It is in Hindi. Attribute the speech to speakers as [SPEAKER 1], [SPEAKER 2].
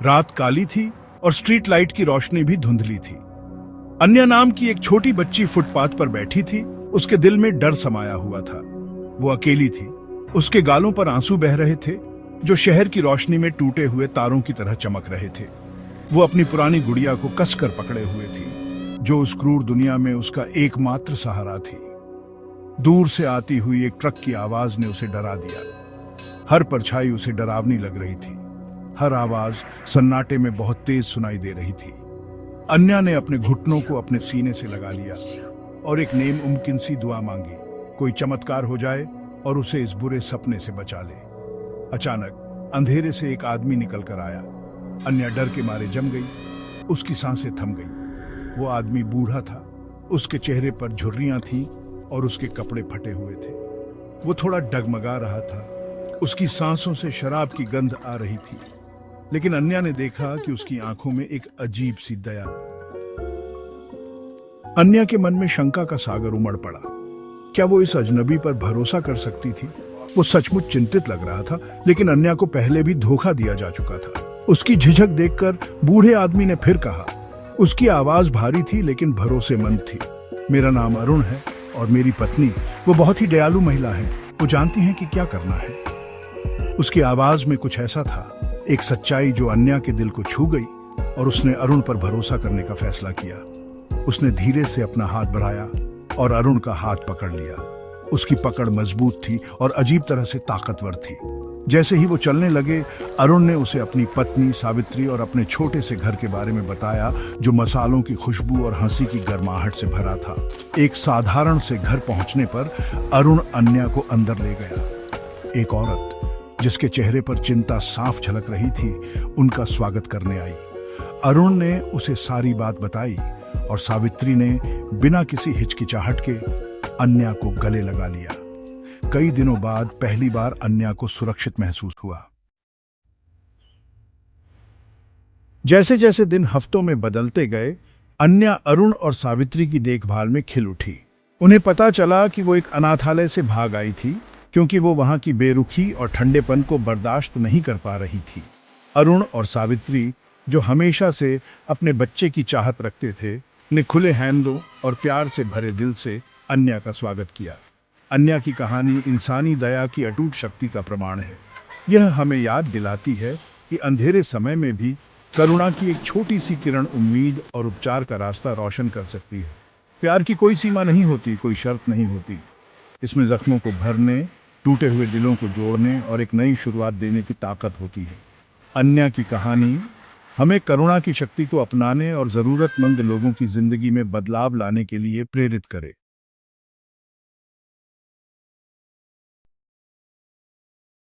[SPEAKER 1] रात काली थी और स्ट्रीट लाइट की रोशनी भी धुंधली थी। अन्या नाम की एक छोटी बच्ची फुटपाथ पर बैठी थी। उसके दिल में डर समाया हुआ था। वो अकेली थी। उसके गालों पर आंसू बह रहे थे, जो शहर की रोशनी में टूटे हुए तारों की तरह चमक रहे थे। वो अपनी पुरानी गुड़िया को कसकर पकड़े हुए थी, जो उस क्रूर दुनिया में उसका एकमात्र सहारा थी। दूर से आती हुई एक ट्रक की आवाज ने उसे डरा दिया। हर परछाई उसे डरावनी लग रही थी। हर आवाज सन्नाटे में बहुत तेज सुनाई दे रही थी। अन्या ने अपने घुटनों को अपने सीने से लगा लिया और एक नामुमकिन सी दुआ मांगी, कोई चमत्कार हो जाए और उसे इस बुरे सपने से बचा ले। अचानक अंधेरे से एक आदमी निकल कर आया। अन्या डर के मारे जम गई। उसकी सांसें थम गई। वो आदमी बूढ़ा था। उसके चेहरे पर झुर्रियां थीं और उसके कपड़े फटे हुए थे। वो थोड़ा डगमगा रहा था। उसकी सांसों से शराब की गंध आ रही थी, लेकिन अन्या ने देखा कि उसकी आंखों में एक अजीब सी दया। अन्या के मन में शंका का सागर उमड़ पड़ा। क्या वो इस अजनबी पर भरोसा कर सकती थी? वो सचमुच चिंतित लग रहा था, लेकिन अन्या को पहले भी धोखा दिया जा चुका था। उसकी झिझक देखकर बूढ़े आदमी ने फिर कहा। उसकी आवाज भारी थी लेकिन भरोसेमंद थी। मेरा नाम अरुण है और मेरी पत्नी, वो बहुत ही दयालु महिला है। वो जानती हैं कि क्या करना है। उसकी आवाज में कुछ ऐसा था, एक सच्चाई जो अन्या के दिल को छू गई, और उसने अरुण पर भरोसा करने का फैसला किया। उसने धीरे से अपना हाथ बढ़ाया और अरुण का हाथ पकड़ लिया। उसकी पकड़ मजबूत थी और अजीब तरह से ताकतवर थी। जैसे ही वो चलने लगे, अरुण ने उसे अपनी पत्नी सावित्री और अपने छोटे से घर के बारे में बताया, जो मसालों की खुशबू और हंसी की गर्माहट से भरा था। एक साधारण से घर पहुंचने पर अरुण अन्या को अंदर ले गया। एक औरत जिसके चेहरे पर चिंता साफ झलक रही थी, उनका स्वागत करने आई। अरुण ने उसे सारी बात बताई और सावित्री ने बिना किसी हिचकिचाहट के अन्या को गले लगा लिया। कई दिनों बाद पहली बार अन्या को सुरक्षित महसूस हुआ। जैसे जैसे दिन हफ्तों में बदलते गए, अन्या अरुण और सावित्री की देखभाल में खिल उठी। उन्हें पता चला कि वो एक अनाथालय से भाग आई थी, क्योंकि वो वहां की बेरुखी और ठंडेपन को बर्दाश्त नहीं कर पा रही थी। अरुण और सावित्री, जो हमेशा से अपने बच्चे की चाहत रखते थे, ने खुले हाथों और प्यार से भरे दिल से अन्या का स्वागत किया। अन्या की कहानी इंसानी दया की अटूट शक्ति का प्रमाण है। यह हमें याद दिलाती है कि अंधेरे समय में भी करुणा की एक छोटी सी किरण उम्मीद और उपचार का रास्ता रोशन कर सकती है। प्यार की कोई सीमा नहीं होती, कोई शर्त नहीं होती। इसमें जख्मों को भरने, टूटे हुए दिलों को जोड़ने और एक नई शुरुआत देने की ताकत होती है। अन्या की कहानी हमें करुणा की शक्ति को अपनाने और ज़रूरतमंद लोगों की जिंदगी में बदलाव लाने के लिए प्रेरित करे।